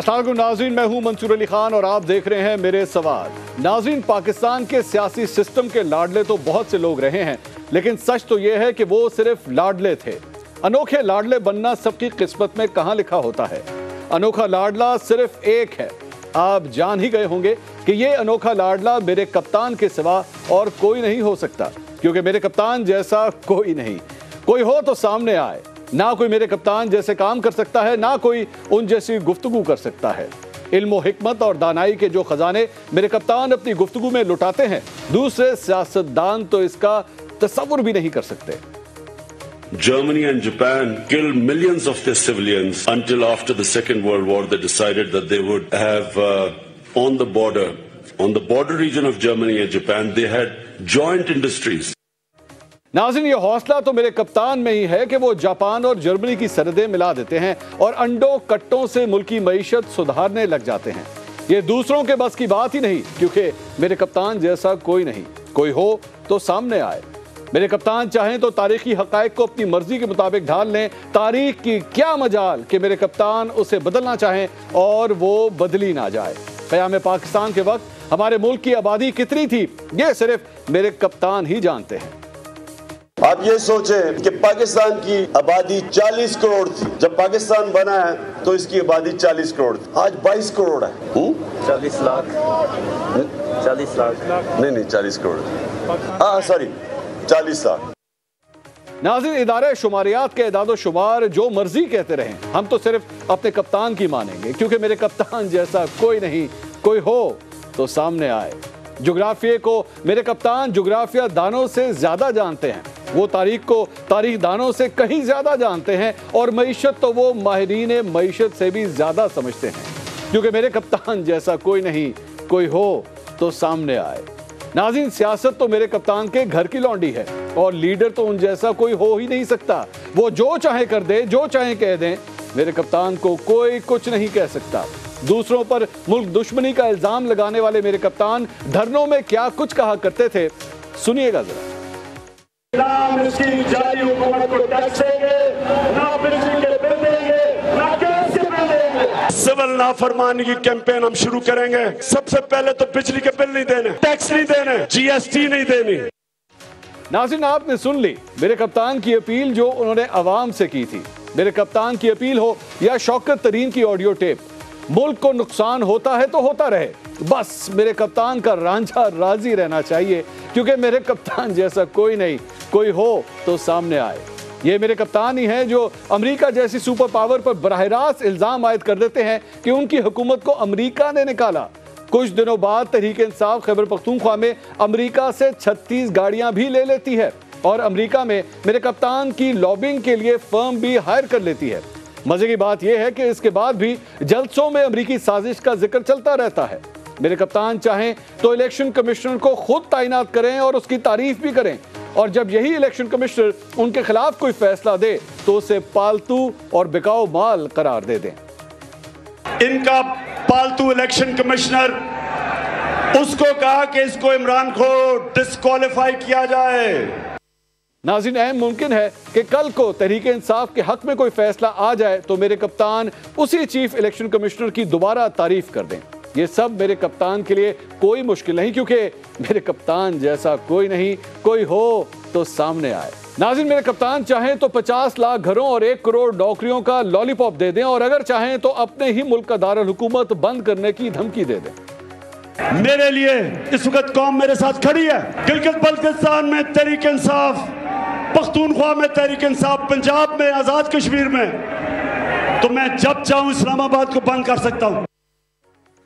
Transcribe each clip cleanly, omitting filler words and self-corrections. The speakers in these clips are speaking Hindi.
अस्सलाम वालेकुम नाज़रीन, मैं हूं मंसूर अली खान और आप देख रहे हैं मेरे सवाल। नाज़रीन, पाकिस्तान के सियासी सिस्टम के लाडले तो बहुत से लोग रहे हैं, लेकिन सच तो यह है कि वो सिर्फ लाडले थे। अनोखे लाडले बनना सबकी किस्मत में कहां लिखा होता है। अनोखा लाडला सिर्फ एक है। आप जान ही गए होंगे कि ये अनोखा लाडला मेरे कप्तान के सिवा और कोई नहीं हो सकता, क्योंकि मेरे कप्तान जैसा कोई नहीं। कोई हो तो सामने आए। ना कोई मेरे कप्तान जैसे काम कर सकता है, ना कोई उन जैसी गुफ्तगू कर सकता है। इल्म व हिकमत और दानाई के जो खजाने मेरे कप्तान अपनी गुफ्तगू में लुटाते हैं, दूसरे सियासतदान तो इसका तसव्वुर भी नहीं कर सकते। Germany and Japan killed millions of their civilians until after the Second World War they decided that they would have on the border region of Germany and Japan, they had joint industries. नाज़रीन, ये हौसला तो मेरे कप्तान में ही है कि वो जापान और जर्मनी की सरहदें मिला देते हैं और अंडों कट्टों से मुल्की मईशत सुधारने लग जाते हैं। ये दूसरों के बस की बात ही नहीं, क्योंकि मेरे कप्तान जैसा कोई नहीं। कोई हो तो सामने आए। मेरे कप्तान चाहें तो तारीखी हक़ाइक़ को अपनी मर्जी के मुताबिक ढाल लें। तारीख की क्या मजाल कि मेरे कप्तान उसे बदलना चाहें और वो बदली ना जाए। क़याम पाकिस्तान के वक्त हमारे मुल्क की आबादी कितनी थी, ये सिर्फ मेरे कप्तान ही जानते हैं। आप ये सोचें कि पाकिस्तान की आबादी 40 करोड़ थी। जब पाकिस्तान बना है तो इसकी आबादी 40 करोड़ थी। आज 22 करोड़ है। 40 लाख नहीं 40 करोड़, सॉरी 40 लाख। नाज़रीन, इदारे शुमारियात के इदादो शुमार जो मर्जी कहते रहें, हम तो सिर्फ अपने कप्तान की मानेंगे, क्योंकि मेरे कप्तान जैसा कोई नहीं। कोई हो तो सामने आए। जोग्राफिया को मेरे कप्तान जोग्राफिया दानों से ज्यादा जानते हैं। वो तारीख को तारीख दानों से कहीं ज्यादा जानते हैं और मईशत तो वो माहिरीन मईशत से भी ज्यादा समझते हैं, क्योंकि मेरे कप्तान जैसा कोई नहीं। कोई हो तो सामने आए। नाज़रीन, सियासत तो मेरे कप्तान के घर की लौंडी है और लीडर तो उन जैसा कोई हो ही नहीं सकता। वो जो चाहे कर दे, जो चाहे कह दें, मेरे कप्तान को कोई कुछ नहीं कह सकता। दूसरों पर मुल्क दुश्मनी का इल्जाम लगाने वाले मेरे कप्तान धरनों में क्या कुछ कहा करते थे, सुनिएगा जरा। सिविल नाफरमानी की कैंपेन हम शुरू करेंगे। सबसे पहले तो बिजली के बिल नहीं देने, टैक्स नहीं देने, GST नहीं देनी। नाज़रीन, आपने सुन ली मेरे कप्तान की अपील जो उन्होंने अवाम से की थी। मेरे कप्तान की अपील हो या शौकत तरीन की ऑडियो टेप, मुल्क को नुकसान होता है तो होता रहे, बस मेरे कप्तान का रांझा राजी रहना चाहिए, क्योंकि मेरे कप्तान जैसा कोई नहीं। कोई हो तो सामने आए। ये मेरे कप्तान ही हैं जो अमेरिका जैसी सुपर पावर पर बराह रास्त इल्जाम आयद कर देते हैं कि उनकी हुकूमत को अमेरिका ने निकाला। कुछ दिनों बाद तहरीक इंसाफ खैबर पख्तूनख्वा में अमेरिका से 36 गाड़ियां भी ले लेती है और अमेरिका में मेरे कप्तान की लॉबिंग के लिए फर्म भी हायर कर लेती है। मजे की बात यह है कि इसके बाद भी जलसों में अमेरिकी साजिश का जिक्र चलता रहता है। मेरे कप्तान चाहें तो इलेक्शन कमिश्नर को खुद तैनात करें और उसकी तारीफ भी करें, और जब यही इलेक्शन कमिश्नर उनके खिलाफ कोई फैसला दे तो उसे पालतू और बिकाऊ माल करार दे दें। इनका पालतू इलेक्शन कमिश्नर, उसको कहा कि इसको इमरान को डिस्क्वालीफाई किया जाए। नाज़रीन, अहम मुमकिन है कि कल को तहरीक इंसाफ के हक में कोई फैसला आ जाए तो मेरे कप्तान उसी चीफ इलेक्शन कमिश्नर की दोबारा तारीफ कर दें। ये सब मेरे कप्तान के लिए कोई मुश्किल नहीं, क्योंकि मेरे कप्तान जैसा कोई नहीं। कोई हो तो सामने आए। नाज़रीन, मेरे कप्तान चाहें तो 50 लाख घरों और 1 करोड़ नौकरियों का लॉलीपॉप दे दें, और अगर चाहें तो अपने ही मुल्क का दारुल हुकूमत बंद करने की धमकी दे दें। मेरे लिए इस वक्त कौम मेरे साथ खड़ी है। गिलगित बल्तिस्तान में तहरीक इंसाफ, पख्तूनख्वा में तहरीक इंसाफ, पंजाब में, आजाद कश्मीर में, तो मैं जब चाहूं इस्लामाबाद को बंद कर सकता हूं।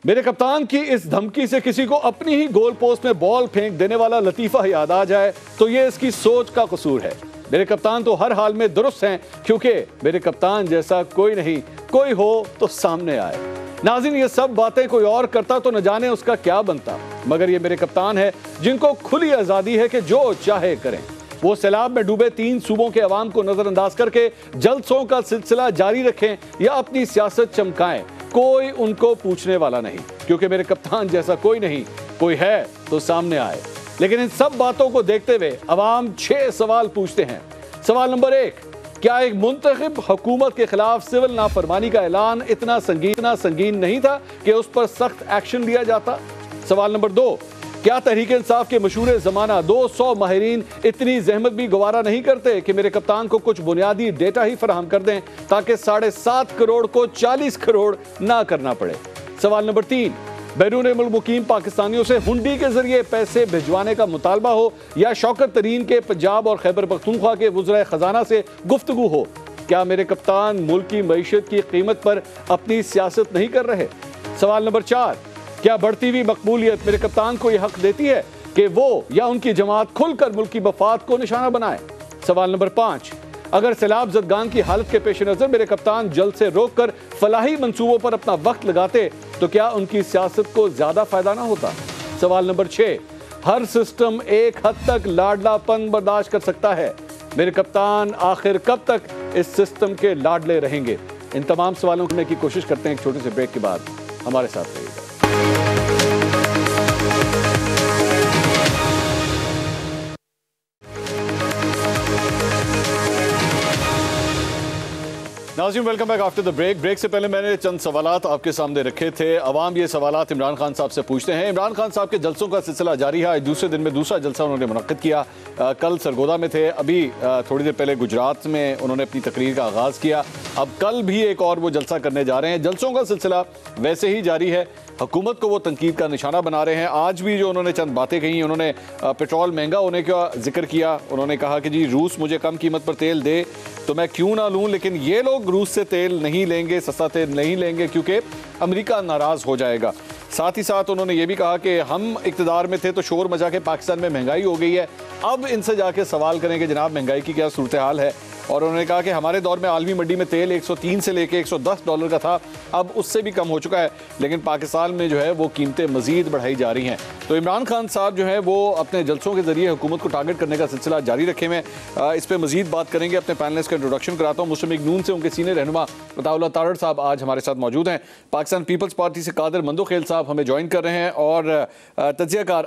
मेरे कप्तान की इस धमकी से किसी को अपनी ही गोल पोस्ट में बॉल फेंक देने वाला लतीफा याद आ जाए तो ये इसकी सोच का कसूर है। मेरे कप्तान तो हर हाल में दुरुस्त हैं, क्योंकि मेरे कप्तान जैसा कोई नहीं। कोई हो तो सामने आए। नाज़रीन, ये सब बातें कोई और करता तो न जाने उसका क्या बनता, मगर ये मेरे कप्तान है जिनको खुली आज़ादी है कि जो चाहे करें। वो सैलाब में डूबे 3 सूबों के अवाम को नजरअंदाज करके जलसों का सिलसिला जारी रखें या अपनी सियासत चमकाएं, कोई उनको पूछने वाला नहीं, क्योंकि मेरे कप्तान जैसा कोई नहीं। कोई है तो सामने आए। लेकिन इन सब बातों को देखते हुए अवाम 6 सवाल पूछते हैं। सवाल नंबर 1, क्या एक मुंतखब हुकूमत के खिलाफ सिविल नाफरमानी का ऐलान इतना संगीन नहीं था कि उस पर सख्त एक्शन लिया जाता? सवाल नंबर 2, क्या तहरीक इंसाफ के मशहूर जमाना 200 माहिरीन इतनी जहमत भी गवारा नहीं करते कि मेरे कप्तान को कुछ बुनियादी डेटा ही फराहम कर दें ताकि 7.5 करोड़ को 40 करोड़ ना करना पड़े? सवाल नंबर 3, बैरून मुल्क मुकीम पाकिस्तानियों से हुंडी के जरिए पैसे भिजवाने का मुतालबा हो या शौकत तरीन के पंजाब और खैबर पख्तूनख्वा के वज़ीर खजाना से गुफ्तगू हो, क्या मेरे कप्तान मुल्क की मईशत की कीमत पर अपनी सियासत नहीं कर रहे? सवाल नंबर 4, क्या बढ़ती हुई मकबूलियत मेरे कप्तान को यह हक देती है कि वो या उनकी जमात खुलकर मुल्क की मफाद को निशाना बनाए? सवाल नंबर 5, अगर सैलाब ज़दगान की हालत के पेश नज़र मेरे कप्तान जल्द से रोक कर फलाही मंसूबों पर अपना वक्त लगाते तो क्या उनकी सियासत को ज्यादा फायदा ना होता? सवाल नंबर 6, हर सिस्टम एक हद तक लाडलापन बर्दाश्त कर सकता है, मेरे कप्तान आखिर कब तक इस सिस्टम के लाडले रहेंगे? इन तमाम सवालों को की कोशिश करते हैं एक छोटे से ब्रेक के बाद। हमारे साथ रहिएगा। नाज़रीन, welcome back after the break. Break से पहले मैंने चंद सवालात आपके सामने रखे थे। अवाम ये सवालात इमरान खान साहब से पूछते हैं। इमरान खान साहब के जलसों का सिलसिला जारी है। आज दूसरे दिन में दूसरा जलसा उन्होंने मुनक्किद किया। कल सरगोदा में थे, अभी थोड़ी देर पहले गुजरात में उन्होंने अपनी तकरीर का आगाज़ किया। अब कल भी एक और वो जलसा करने जा रहे हैं। जलसों का सिलसिला वैसे ही जारी है। हुकूमत को वो तनकीद का निशाना बना रहे हैं। आज भी जो उन्होंने चंद बातें कही, उन्होंने पेट्रोल महंगा होने का जिक्र किया। उन्होंने कहा कि जी रूस मुझे कम कीमत पर तेल दे तो मैं क्यों ना लूं, लेकिन ये लोग रूस से तेल नहीं लेंगे, सस्ता तेल नहीं लेंगे क्योंकि अमेरिका नाराज़ हो जाएगा। साथ ही साथ उन्होंने ये भी कहा कि हम इक़्तिदार में थे तो शोर मचा के पाकिस्तान में महंगाई हो गई है, अब इनसे जाके सवाल करें कि जनाब महंगाई की क्या सूरत हाल है। और उन्होंने कहा कि हमारे दौर में आलमी मंडी में तेल 103 से लेके 110 डॉलर का था, अब उससे भी कम हो चुका है, लेकिन पाकिस्तान में जो है वो कीमतें मजीद बढ़ाई जा रही हैं। तो इमरान खान साहब जो है वो अपने जलसों के जरिए हुकूमत को टारगेट करने का सिलसिला जारी रखे हुए। इस पर मजीद बात करेंगे। अपने पैनलिस्ट का इंट्रोडक्शन कराता हूँ। मुस्लिम लीग नून से उनके सीनियर रहनुमा अताउल्लाह तारड़ साहब आज हमारे साथ मौजूद हैं। पाकिस्तान पीपल्स पार्टी से कादर मंदोखेल साहब हमें ज्वाइन कर रहे हैं और तज्जियाकार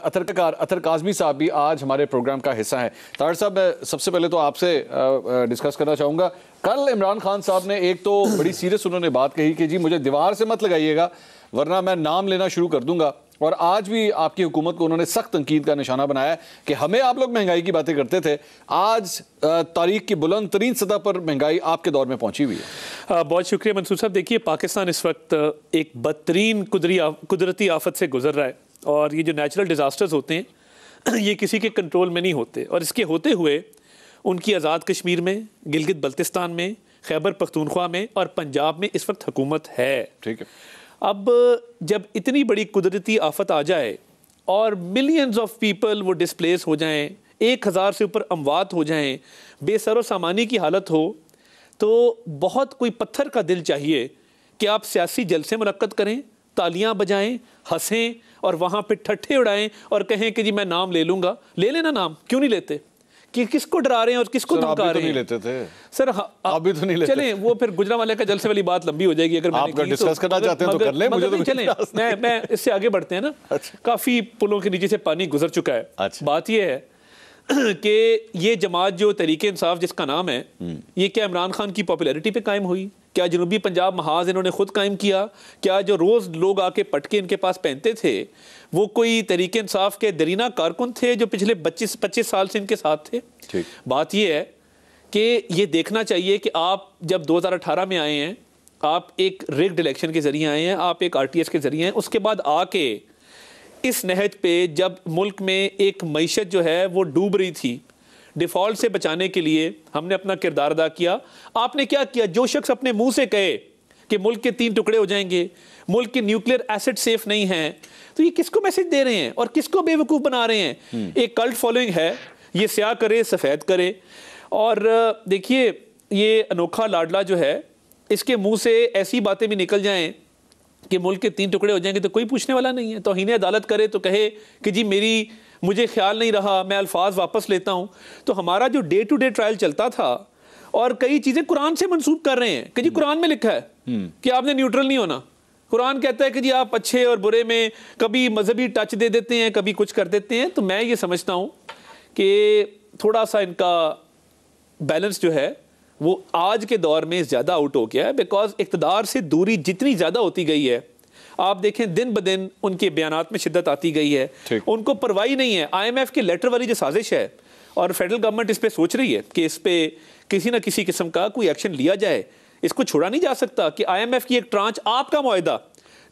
अतर काज़मी साहब भी आज हमारे प्रोग्राम का हिस्सा हैं। तारड़ साहब, मैं सबसे पहले तो आपसे डिस्कस करना चाहूँगा, कल इमरान खान साहब ने एक तो बड़ी सीरियस उन्होंने बात कही कि जी मुझे दीवार से मत लगाइएगा वरना मैं नाम लेना शुरू कर दूंगा, और आज भी आपकी हुकूमत को उन्होंने सख्त तनकीद का निशाना बनाया कि हमें आप लोग महंगाई की बातें करते थे, आज तारीख की बुलंद तरीन सतह पर महंगाई आपके दौर में पहुंची हुई है। बहुत शुक्रिया मंसूर साहब। देखिए, पाकिस्तान इस वक्त एक बदतरीन कुदरती आफत से गुजर रहा है, और ये जो नेचुरल डिज़ास्टर्स होते हैं ये किसी के कंट्रोल में नहीं होते, और इसके होते हुए उनकी आज़ाद कश्मीर में, गिलगित बल्तिस्तान में, खैबर पख्तूनख्वा में और पंजाब में इस वक्त हुकूमत है। ठीक है, अब जब इतनी बड़ी कुदरती आफत आ जाए और मिलियंस ऑफ पीपल वो डिस्प्लेस हो जाएं, 1000 से ऊपर अमवात हो जाएं, बेसरो सामानी की हालत हो, तो बहुत कोई पत्थर का दिल चाहिए कि आप सियासी जलसे मुनक्कद करें, तालियां बजाएं, हंसें और वहाँ पे ठट्ठे उड़ाएं और कहें कि जी मैं नाम ले लूँगा। ले लेना नाम, क्यों नहीं लेते? कि किसको डरा रहे हैं और किसको धमका रहे हैं? नहीं लेते थे सर, आप भी तो नहीं लेते। चलें, वो फिर गुजरांवाले का जलसे वाली बात लंबी हो जाएगी। अगर आप डिस्कस करना चाहते हैं तो कर लें, मुझे तो चलें, मैं इससे आगे बढ़ते हैं ना। अच्छा। काफी पुलों के नीचे से पानी गुजर चुका है। अच्छा। बात ये है कि ये जमात जो तहरीके इंसाफ जिसका नाम है, ये क्या इमरान खान की पॉपुलैरिटी पे कायम हुई? क्या जनूबी पंजाब महाज इन्होंने खुद कायम किया? क्या जो रोज़ लोग आके पटके इनके पास पहनते थे वो कोई तहरीके इंसाफ के दरीना कारकुन थे जो पिछले 25 साल से इनके साथ थे? बात ये है कि ये देखना चाहिए कि आप जब 2018 में आए हैं, आप एक रिग्ड इलेक्शन के जरिए आए हैं, आप एक RTS के जरिए हैं, उसके बाद आके इस नहज पे जब मुल्क में एक मईशत जो है वो डूब रही थी, डिफ़ॉल्ट से बचाने के लिए हमने अपना किरदार अदा किया। आपने क्या किया? जो शख्स अपने मुंह से कहे कि मुल्क के 3 टुकड़े हो जाएंगे, मुल्क के न्यूक्लियर एसेट सेफ नहीं हैं, तो ये किसको मैसेज दे रहे हैं और किसको बेवकूफ़ बना रहे हैं? एक कल्ट फॉलोइंग है, ये स्याह करे सफ़ेद करे। और देखिए, ये अनोखा लाडला जो है, इसके मुंह से ऐसी बातें भी निकल जाएं कि मुल्क के 3 टुकड़े हो जाएंगे तो कोई पूछने वाला नहीं है। तौहीन अदालत करे तो कहे कि जी मुझे ख्याल नहीं रहा, मैं अल्फाज वापस लेता हूं। तो हमारा जो डे टू डे ट्रायल चलता था, और कई चीजें कुरान से मंसूब कर रहे हैं कि जी कुरान में लिखा है कि आपने न्यूट्रल नहीं होना। कुरान कहता है कि जी आप अच्छे और बुरे में कभी मजहबी टच दे देते हैं, कभी कुछ कर देते हैं। तो मैं ये समझता हूं कि थोड़ा सा इनका बैलेंस जो है वो आज के दौर में ज़्यादा आउट हो गया है, बिकॉज इक़्तिदार से दूरी जितनी ज़्यादा होती गई है, आप देखें दिन ब दिन उनके बयानात में शिद्दत आती गई है, उनको परवाही नहीं है। IMF के लेटर वाली जो साजिश है, और फेडरल गवर्नमेंट इस पे सोच रही है कि इस पे किसी ना किसी किस्म का कोई एक्शन लिया जाए, इसको छोड़ा नहीं जा सकता कि IMF की एक ट्रांच, आपका मुआहदा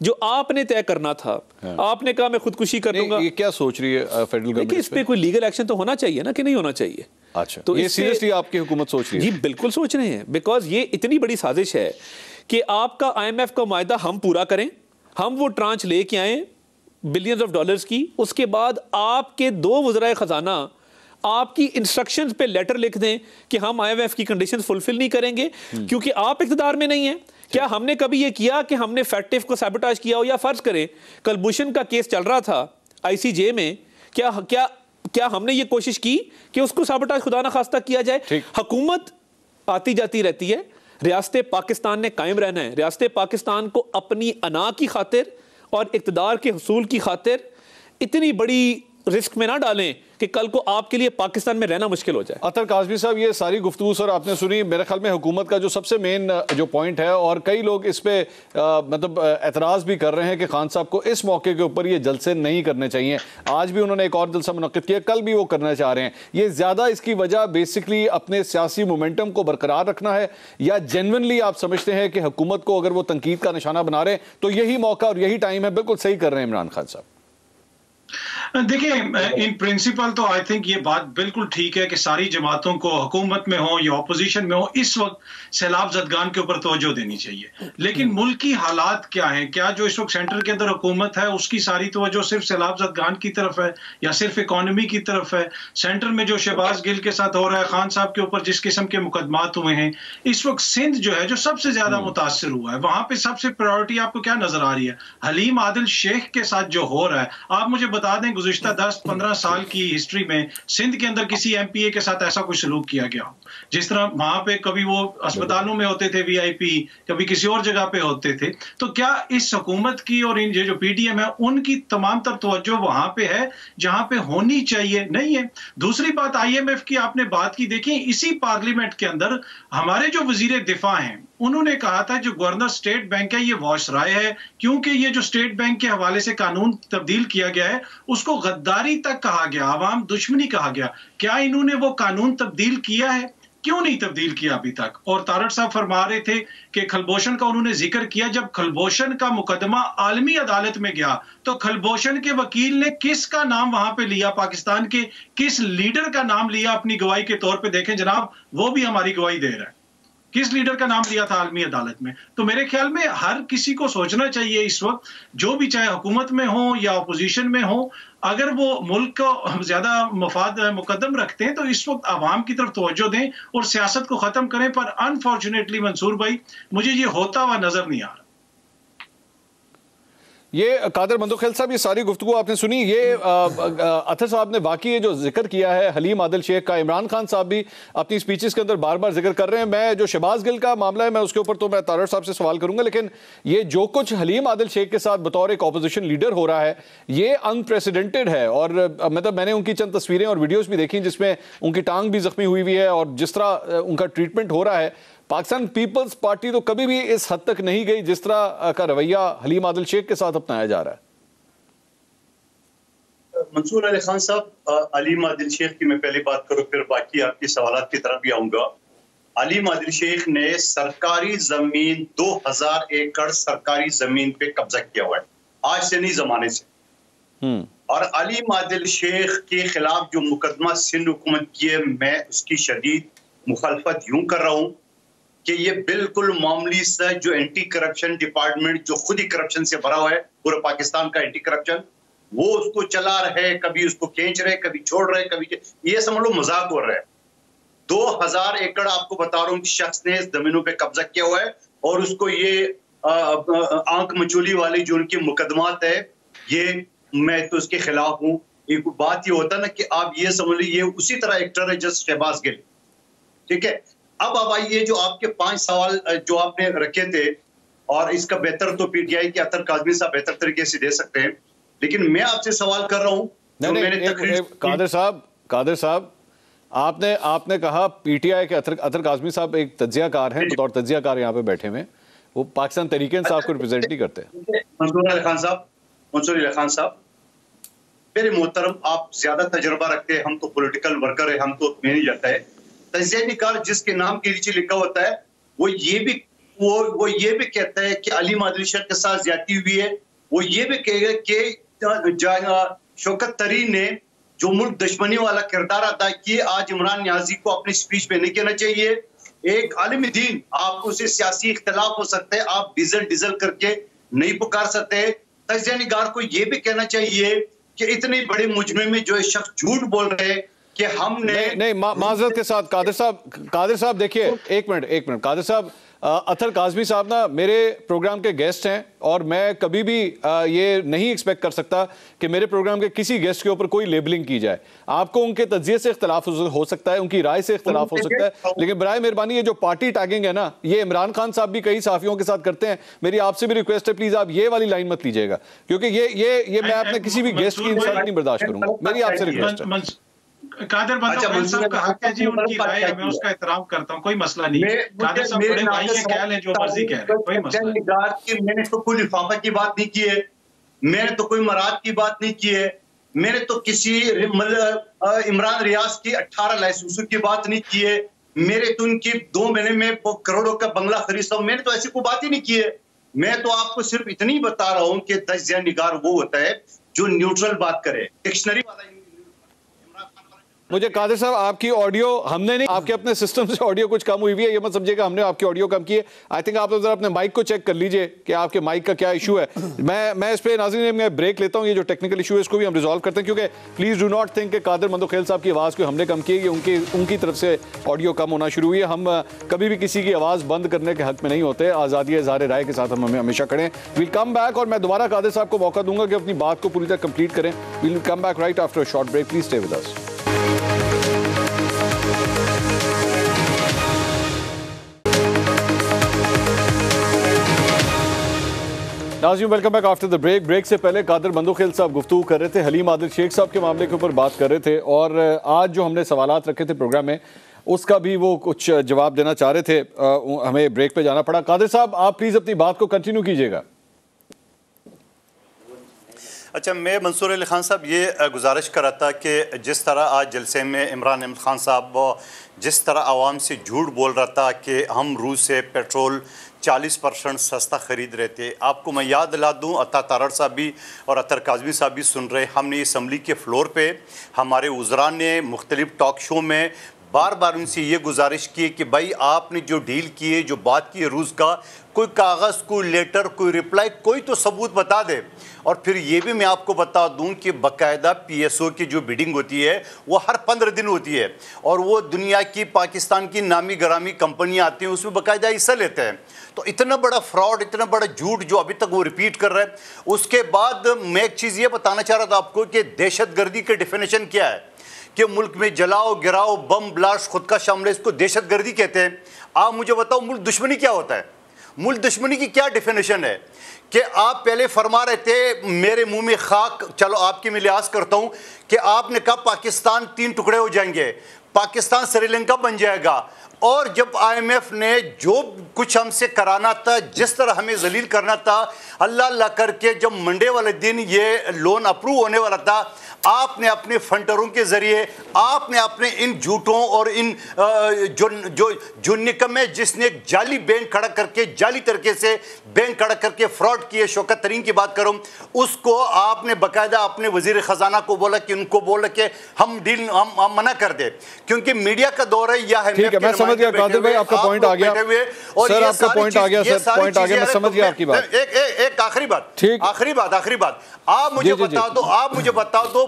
जो आपने तय करना था, आपने कहा मैं खुदकुशी कर लूंगा, ये क्या सोच रही है फेडरल गवर्नमेंट? इस पे कोई लीगल एक्शन तो होना चाहिए ना, कि नहीं होना चाहिए? अच्छा, तो ये सीरियसली आपकी हुकूमत सोच रही है? जी बिल्कुल सोच रहे हैं, बिकॉज ये इतनी बड़ी साजिश है कि आपका IMF का मुआहदा हम पूरा करें, हम वो ट्रांच लेके आए बिलियंस ऑफ डॉलर्स की, उसके बाद आपके 2 वज़राए खजाना आपकी इंस्ट्रक्शंस पे लेटर लिख दें कि हम IMF की कंडीशंस फुलफिल नहीं करेंगे क्योंकि आप इक़्तिदार में नहीं है। क्या हमने कभी ये किया कि हमने फैक्टिव को सैबोटाज किया हो? या फर्ज करें कलभूषण का केस चल रहा था ICJ में, क्या क्या क्या हमने ये कोशिश की कि उसको सैबोटाज खुदा ना खास्ता किया जाए? हुकूमत आती जाती रहती है, रियासत पाकिस्तान ने कायम रहना है। रियासत पाकिस्तान को अपनी अना की खातिर और इक़्तिदार के हुसूल की खातिर इतनी बड़ी रिस्क में ना डालें कि कल को आपके लिए पाकिस्तान में रहना मुश्किल हो जाए। अतर काज़मी साहब, ये सारी गुफ्तगू सर आपने सुनी, मेरे ख्याल में हुकूमत का जो सबसे मेन जो पॉइंट है, और कई लोग इस पे मतलब एतराज़ भी कर रहे हैं कि खान साहब को इस मौके के ऊपर ये जलसे नहीं करने चाहिए। आज भी उन्होंने एक और जलसा मुनक्किद किया, कल भी वो करना चाह रहे हैं। ये ज़्यादा इसकी वजह बेसिकली अपने सियासी मोमेंटम को बरकरार रखना है, या जेन्युइनली आप समझते हैं कि हुकूमत को अगर वो तनकीद का निशाना बना रहे हैं तो यही मौका और यही टाइम है? बिल्कुल सही कर रहे हैं इमरान खान साहब। देखिए, इन प्रिंसिपल तो आई थिंक ये बात बिल्कुल ठीक है कि सारी जमातों को, हुकूमत में हो या ऑपोजिशन में हो, इस वक्त सैलाब ज़दगान के ऊपर तवज्जो देनी चाहिए। लेकिन मुल्क की हालात क्या हैं? क्या जो इस वक्त सेंटर के अंदर हुकूमत है उसकी सारी तवज्जो सिर्फ सैलाब ज़दगान की तरफ है या सिर्फ इकॉनमी की तरफ है? सेंटर में जो शहबाज गिल के साथ हो रहा है, खान साहब के ऊपर जिस किस्म के मुकदमात हुए हैं, इस वक्त सिंध जो है जो सबसे ज्यादा मुतासर हुआ है, वहां पर सबसे प्रायोरिटी आपको क्या नजर आ रही है? हलीम आदिल शेख के साथ जो हो रहा है, आप मुझे बता दें गुज़िश्ता 10-15 साल की हिस्ट्री में सिंध के अंदर किसी MPA के साथ ऐसा कोई सलूक किया गया हो? जिस तरह वहां पे कभी वो अस्पतालों में होते थे VIP, कभी किसी और जगह पे होते थे, तो क्या इस हुकूमत की और इन जो PDM है उनकी तमाम तर तवज्जो वहां पे है जहां पे होनी चाहिए? नहीं है। दूसरी बात, IMF की आपने बात की, देखिए इसी पार्लियामेंट के अंदर हमारे जो वजीर दिफा हैं उन्होंने कहा था जो गवर्नर स्टेट बैंक है ये वॉशराय है, क्योंकि ये जो स्टेट बैंक के हवाले से कानून तब्दील किया गया है उसको गद्दारी तक कहा गया, आवाम दुश्मनी कहा गया। क्या इन्होंने वो कानून तब्दील किया है? क्यों नहीं तब्दील किया अभी तक? और तारड़ साहब फरमा रहे थे कि खलभूषण का उन्होंने जिक्र किया, जब खलभूषण का मुकदमा आलमी अदालत में गया तो खलभूषण के वकील ने किसका नाम वहां पे लिया? पाकिस्तान के किस लीडर का नाम लिया अपनी गवाही के तौर पे? देखें जनाब, वो भी हमारी गवाही दे रहा है, किस लीडर का नाम लिया था आलमी अदालत में? तो मेरे ख्याल में हर किसी को सोचना चाहिए इस वक्त, जो भी चाहे हुकूमत में हो या अपोजिशन में हो, अगर वो मुल्क को ज्यादा मफाद मुकद्दम रखते हैं तो इस वक्त आवाम की तरफ तवज्जो दें और सियासत को खत्म करें। पर अनफॉर्चुनेटली मंसूर भाई, मुझे ये होता हुआ नजर नहीं आ रहा। ये कादर मंदोखेल साहब, ये सारी गुफ्तगू आपने सुनी, ये अतर साहब ने वाकई जो जिक्र किया है हलीम आदिल शेख का, इमरान खान साहब भी अपनी स्पीचेस के अंदर बार बार जिक्र कर रहे हैं। मैं जो शहबाज गिल का मामला है मैं उसके ऊपर तो मैं तारड़ साहब से सवाल करूंगा, लेकिन ये जो कुछ हलीम आदिल शेख के साथ बतौर एक ऑपोजिशन लीडर हो रहा है ये अनप्रेसिडेंटेड है। और मतलब मैंने उनकी चंद तस्वीरें और वीडियोज़ भी देखी जिसमें उनकी टांग भी जख्मी हुई है, और जिस तरह उनका ट्रीटमेंट हो रहा है, पाकिस्तान पीपल्स पार्टी तो कभी भी इस हद तक नहीं गई जिस तरह का रवैया हलीम आदिल शेख के साथ अपनाया जा रहा है। मंसूर अली खान साहब, हलीम आदिल शेख की मैं पहले बात करूं फिर बाकी आपके सवालात की तरफ भी आऊंगा। हलीम आदिल शेख ने सरकारी जमीन 2000 एकड़ सरकारी जमीन पे कब्जा किया हुआ है, आज से नहीं जमाने से। और हलीम आदिल शेख के खिलाफ जो मुकदमा सिंध हुकूमत की है, मैं उसकी शदीद मुखालफत यूं कर रहा हूं कि ये बिल्कुल मामूली सा जो एंटी करप्शन डिपार्टमेंट जो खुद ही करप्शन से भरा हुआ है, पूरे पाकिस्तान का एंटी करप्शन, वो उसको चला रहे, कभी उसको खींच रहे, कभी छोड़ रहे, कभी ये समझ लो मजाक हो रहा है। 2000 एकड़ आपको बता रहा हूँ कि शख्स ने जमीनों पे कब्जा किया हुआ है, और उसको ये आंख मचोली वाली जो उनकी मुकदमात है, ये मैं तो उसके खिलाफ हूँ। एक बात ये होता ना कि आप ये समझ लीजिए उसी तरह एक्टर है जस्ट शहबाज गिल, ठीक है। अब आइए जो आपके 5 सवाल जो आपने रखे थे, और इसका बेहतर तो PTI के अतर काज़मी साहब बेहतर तरीके से दे सकते हैं, लेकिन मैं आपसे सवाल कर रहा हूं। कादर साहब आपने कहा पीटीआई के अतर काज़मी साहब एक तज्जियाकार हैं, बतौर तज्जियाकार यहाँ पे बैठे हुए, वो पाकिस्तान तहरीक इंसाफ को रिप्रेजेंट नहीं करते। मंसूर अली खान साहब मेरे मोहतरम, आप ज्यादा तजर्बा रखते हैं, हम तो पॉलिटिकल वर्कर है, हम तो नहीं जाता है। तज्जिया निगार जिसके नाम के नीचे लिखा होता है वो ये भी कहता है कि अली मादली शेख के साथ ज्यादती हुई है। वो ये भी कहेगा कि शौकत तरीन ने जो मुल्क दुश्मनी वाला किरदार अदा किया, आज इमरान नियाजी को अपनी स्पीच में नहीं कहना चाहिए। एक आलिम दीन, आपको उससे सियासी इख्तलाफ हो सकता है, आप डीजल करके नहीं पुकार सकते। तज्जिया निगार को ये भी कहना चाहिए कि इतने बड़े मुजरिम में जो शख्स झूठ बोल रहे हैं कि हमने नहीं माजरत के साथ कादिर साहब देखिए, एक मिनट कादिर साहब, अतर काज़मी साहब ना मेरे प्रोग्राम के गेस्ट हैं और मैं कभी भी ये नहीं एक्सपेक्ट कर सकता कि मेरे प्रोग्राम के किसी गेस्ट के ऊपर कोई लेबलिंग की जाए। आपको उनके तज्जिये से इख्तलाफ हो सकता है, उनकी राय से इख्तलाफ हो सकता है, लेकिन बराए मेहरबानी ये जो पार्टी टैगिंग है ना, ये इमरान खान साहब भी कई साफियों के साथ करते हैं। मेरी आपसे भी रिक्वेस्ट है, प्लीज आप ये वाली लाइन मत लीजिएगा, क्योंकि ये मैं अपने किसी भी गेस्ट की इंसल्ट नहीं बर्दाश्त करूंगा। मेरी आपसे रिक्वेस्ट है। कादर बंदोखेल साहब का हक है जी, उनकी राय है, मैं उसका एहतराम करता हूँ, कोई मसला नहीं। कादर साहब बड़े भाई हैं, क्या लें, जो मर्जी कह रहे हैं, कोई मसला नहीं। मैंने तो कोई लिफाफा की बात नहीं की है, मैंने तो कोई मराद की बात नहीं की है, मैंने तो किसी इमरान रियाज की 18 लाइसेंसों की बात नहीं की है, मेरे तो उनकी 2 महीने में करोड़ों का बंगला खरीदता हूं, मैंने तो ऐसी कोई बात ही नहीं की है। मैं तो आपको सिर्फ इतनी बता रहा हूं कि तज्जिया निगार वो होता है जो न्यूट्रल बात करे, डिक्शनरी वाला। मुझे कादिर साहब आपकी ऑडियो हमने नहीं, आपके अपने सिस्टम से ऑडियो कुछ कम हुई है, ये मत समझिएगा हमने आपकी ऑडियो कम की है। आई थिंक आप जरा अपने माइक को चेक कर लीजिए कि आपके माइक का क्या इशू है। मैं इस पे नाज़रीन मैं ब्रेक लेता हूँ, ये जो टेक्निकल इशू है इसको भी हम रिजॉल्व करते हैं, क्योंकि प्लीज डू नॉट थिंक कि कादिर बंदोखेल साहब की आवाज़ को हमने कम की है, उनकी तरफ से ऑडियो कम होना शुरू हुई है। हम कभी भी किसी की आवाज़ बंद करने के हक में नहीं होते, आज़ादी इज़हार राय के साथ हम हमेशा खड़े। विल कम बैक, और मैं दोबारा कादिर साहब को मौका दूंगा कि अपनी बात को पूरी तरह कंप्लीट करें। Will come back right after a short break, please stay with us. नाज़रीन welcome back after the break से पहले कादिर बंदोखेल साहब गुफ्तगू कर रहे थे, हलीम आदिल शेख साहब के मामले के ऊपर बात कर रहे थे, और आज जो हमने सवालात रखे थे प्रोग्राम में उसका भी वो कुछ जवाब देना चाह रहे थे। हमें ब्रेक पे जाना पड़ा। कादिर साहब आप प्लीज़ अपनी बात को कंटिन्यू कीजिएगा। अच्छा, मैं मंसूर अली खान साहब ये गुजारिश कर रहा था कि जिस तरह आज जलसे में इमरान अहमद खान साहब जिस तरह आवाम से झूठ बोल रहा था कि हम रूस से पेट्रोल 40% सस्ता ख़रीद रहे थे। आपको मैं याद दिला दूँ, अता तारड़ साहब भी और अतर काज़मी साहब भी सुन रहे, हमने असम्बली के फ्लोर पे हमारे वज़रा ने मुख्तलिफ टॉक शो में बार बार उनसे ये गुजारिश की कि भाई आपने जो डील की है, जो बात की है रूस का, कोई कागज़, कोई लेटर, कोई रिप्लाई, कोई तो सबूत बता दे। और फिर ये भी मैं आपको बता दूं कि बाकायदा PSO की जो बिडिंग होती है वो हर 15 दिन होती है, और वो दुनिया की, पाकिस्तान की नामी गरामी कंपनियां आती हैं, उसमें बाकायदा हिस्सा लेते हैं। तो इतना बड़ा फ्रॉड, इतना बड़ा झूठ जो अभी तक वो रिपीट कर रहे हैं। उसके बाद मैं एक चीज़ ये बताना चाह रहा था आपको कि दहशतगर्दी की डेफिनेशन क्या है, कि मुल्क में जलाओ, गिराओ, बम ब्लास्ट, खुद का शामिल, इसको दहशतगर्दी कहते हैं। आप मुझे बताओ मुल्क दुश्मनी क्या होता है? मुल्क दुश्मनी की क्या डेफिनेशन है? कि आप पहले फरमा रहे थे मेरे मुंह में खाक, चलो आपकी मैं लिहाज करता हूं कि आपने कहा पाकिस्तान 3 टुकड़े हो जाएंगे, पाकिस्तान श्रीलंका बन जाएगा, और जब IMF ने जो कुछ हमसे कराना था, जिस तरह हमें जलील करना था, अल्लाह अल्लाह करके जब मंडे वाले दिन ये लोन अप्रूव होने वाला था, आपने अपने फंडरों के जरिए, आपने अपने इन झूठों और इन जो निकम्मे, जिसने एक जाली बैंक खड़ा करके, जाली तरीके से बैंक खड़ा करके फ्रॉड किए, शौकत तरीन की बात करूं, उसको आपने बाकायदा अपने वजीर खजाना को बोला कि उनको बोला कि हम डील हम मना कर दे, क्योंकि मीडिया का दौर है। या मैं समझ गया कादिर भाई, आपका पॉइंट आ गया सर, आपका पॉइंट आ गया सर, पॉइंट आ गया, मैं समझ गया आपकी बात। एक आखिरी बात, आखिरी बात, आप मुझे बता दो,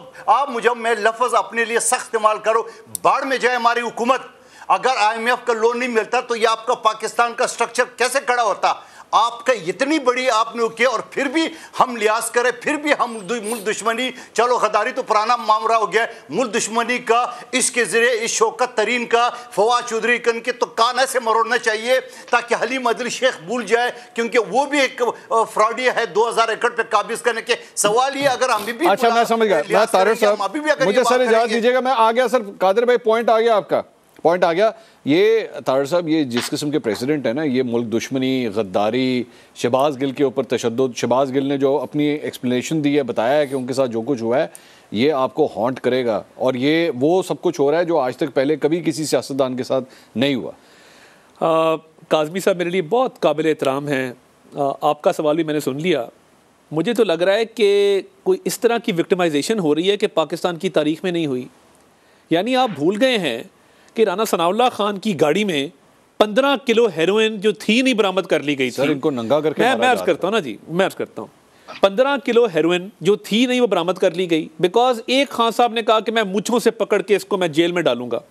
मैं लफ्ज अपने लिए सख्त इस्तेमाल करो, बाढ़ में जाए हमारी हुकूमत, अगर IMF का लोन नहीं मिलता तो ये आपका पाकिस्तान का स्ट्रक्चर कैसे खड़ा होता? आपका इतनी बड़ी आपने किया और फिर भी हम लिहाज करें, फिर भी हम मुल्क दुश्मनी, चलो गद्दारी तो पुराना मामला हो गया, मुल्क दुश्मनी का इसके जरिए इस शौकत तरीन का, फवाद चौधरी के तो कान ऐसे मरोड़ना चाहिए ताकि हलीम अदल शेख भूल जाए, क्योंकि वो भी एक फ्रॉडी है 2000 एकड़ पे काबिज करने के। सवाल ये अगर हम भी अच्छा मैं समझ गया, मैं तारिर साहब मुझे सर इजाजत दीजिएगा, मैं आ गया सर, कादिर भाई पॉइंट आ गया, आपका पॉइंट आ गया। ये तारिर साहब, ये जिस किस्म के प्रेसिडेंट है ना, ये मुल्क दुश्मनी, गद्दारी, शहबाज गिल के ऊपर तशद्दुद, शहबाज गिल ने जो अपनी एक्सप्लेनेशन दी है, बताया है कि उनके साथ जो कुछ हुआ है ये आपको हॉन्ट करेगा, और ये वो सब कुछ हो रहा है जो आज तक पहले कभी किसी सियासतदान के साथ नहीं हुआ। काज़मी साहब मेरे लिए बहुत काबिल एहतराम हैं, आपका सवाल भी मैंने सुन लिया। मुझे तो लग रहा है कि कोई इस तरह की विक्टिमाइजेशन हो रही है कि पाकिस्तान की तारीख में नहीं हुई। यानी आप भूल गए हैं कि राना सनाउल्लाह खान की गाड़ी में 15 किलो हेरोइन जो थी नहीं बरामद कर ली गई थी। सर इनको नंगा करके मैं अर्ज करता हूँ ना जी, मैं अर्ज करता हूँ 15 किलो हेरोइन जो थी नहीं वो बरामद कर ली गई बिकॉज एक खान साहब ने कहा कि मैं मुझों से पकड़ के इसको मैं जेल में डालूंगा।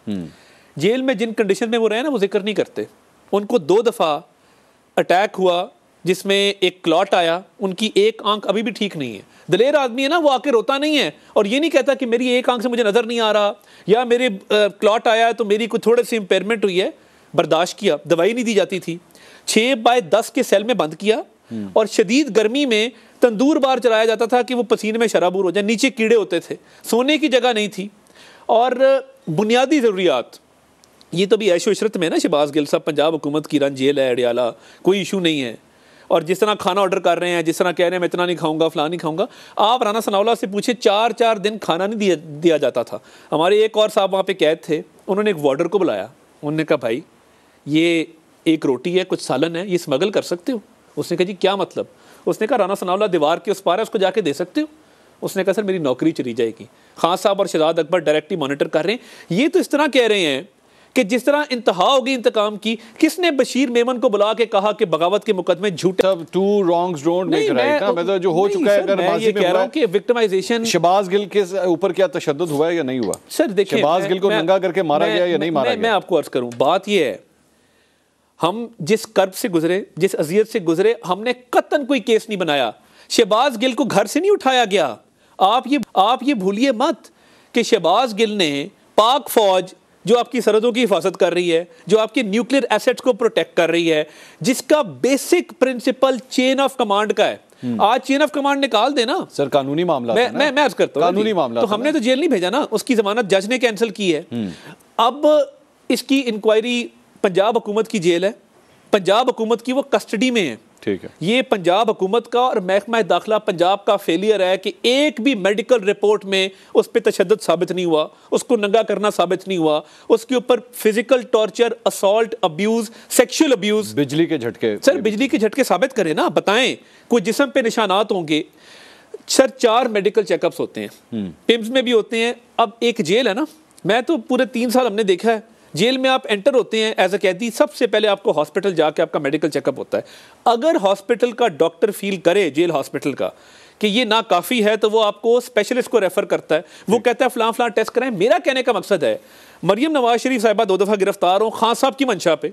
जेल में जिन कंडीशन में वो रहे ना वो जिक्र नहीं करते। उनको 2 दफ़ा अटैक हुआ जिसमें एक क्लॉट आया, उनकी एक आंख अभी भी ठीक नहीं है। दलेर आदमी है ना, वो आके रोता नहीं है और ये नहीं कहता कि मेरी एक आंख से मुझे नज़र नहीं आ रहा या मेरे क्लॉट आया तो मेरी कोई थोड़ी सी इम्पेयरमेंट हुई है। बर्दाश्त किया, दवाई नहीं दी जाती थी, 6 बाय 10 के सेल में बंद किया और शदीद गर्मी में तंदूर बार चलाया जाता था कि वो पसीने में शराबूर हो जाए। नीचे कीड़े होते थे, सोने की जगह नहीं थी और बुनियादी ज़रूरियात। ये तो भी ऐशो इशरत में ना शहबाज गिल साहब, पंजाब हुकूमत की रन जेल है अडियाला, कोई इशू नहीं है। और जिस तरह खाना ऑर्डर कर रहे हैं, जिस तरह कह रहे हैं मैं इतना नहीं खाऊंगा, फलां नहीं खाऊंगा, आप राना सनाउल्लाह से पूछे 4-4 दिन खाना नहीं दिया जाता था। हमारे एक और साहब वहाँ पे कैद थे, उन्होंने एक वार्डर को बुलाया, उन्होंने कहा भाई ये एक रोटी है, कुछ सालन है, ये स्मगल कर सकते हो? उसने कहा जी क्या मतलब? उसने कहा राना सनाउल्लाह दीवार के उस पार है, उसको जाके दे सकते हो? उसने कहा सर मेरी नौकरी चली जाएगी। खान साहब और शहजाद अकबर डायरेक्टली मॉनिटर कर रहे हैं। ये तो इस तरह कह रहे हैं कि जिस तरह इंतहा होगी इंतकाम की। किसने बशीर मेमन को बुला के कहा कि बगावत के मुकदमे झूठे? सब two wrongs don't make right ना, मतलब जो हो चुका है। अगर मैं ये कह रहा हूं कि विक्टिमाइजेशन शहबाज गिल के ऊपर क्या तशद्दुद हुआ है या नहीं हुआ? सर देखिए, शहबाज गिल को नंगा करके मारा गया या नहीं मारा गया? मैं आपको अर्ज करूं, बात ये है हम जिस कर्ब से गुजरे, जिस अजियत से गुजरे, हमने कतन कोई केस नहीं बनाया। शहबाज गिल को घर से नहीं उठाया गया। आप ये भूलिए मत कि शहबाज गिल ने पाक फौज जो आपकी सरहदों की हिफाजत कर रही है, जो आपके न्यूक्लियर एसेट्स को प्रोटेक्ट कर रही है, जिसका basic principle chain of command का है, आज चेन ऑफ कमांड निकाल देना। सर कानूनी मामला मैं अर्ज करता हूं, कानूनी मामला तो हमने तो जेल नहीं भेजा ना, उसकी जमानत जज ने कैंसिल की है। अब इसकी इंक्वायरी पंजाब हुकूमत की जेल है, पंजाब हुकूमत की वो कस्टडी में है। ठीक है, ये पंजाब हुकूमत का और महकमा दाखिला पंजाब का फेलियर है कि एक भी मेडिकल रिपोर्ट में उस पर तशद्दुद साबित नहीं हुआ, उसको नंगा करना साबित नहीं हुआ, उसके ऊपर physical torture, assault, abuse, sexual abuse, बिजली के झटके। सर बिजली के झटके साबित करें ना, बताएं कोई जिस्म पे निशानात होंगे। सर 4 मेडिकल चेकअप्स होते हैं, पिम्स में भी होते हैं। अब एक जेल है ना, मैं तो पूरे 3 साल हमने देखा है, जेल में आप एंटर होते हैं एज अ कैदी, सबसे पहले आपको हॉस्पिटल जाके आपका मेडिकल चेकअप होता है। अगर हॉस्पिटल का डॉक्टर फील करे, जेल हॉस्पिटल का, कि ये ना काफ़ी है, तो वो आपको स्पेशलिस्ट को रेफर करता है। वो कहता है फलां फलां टेस्ट कराएं। मेरा कहने का मकसद है, मरियम नवाज शरीफ साहिबा 2 दफ़ा गिरफ्तार हो खान साहब की मंशा पे,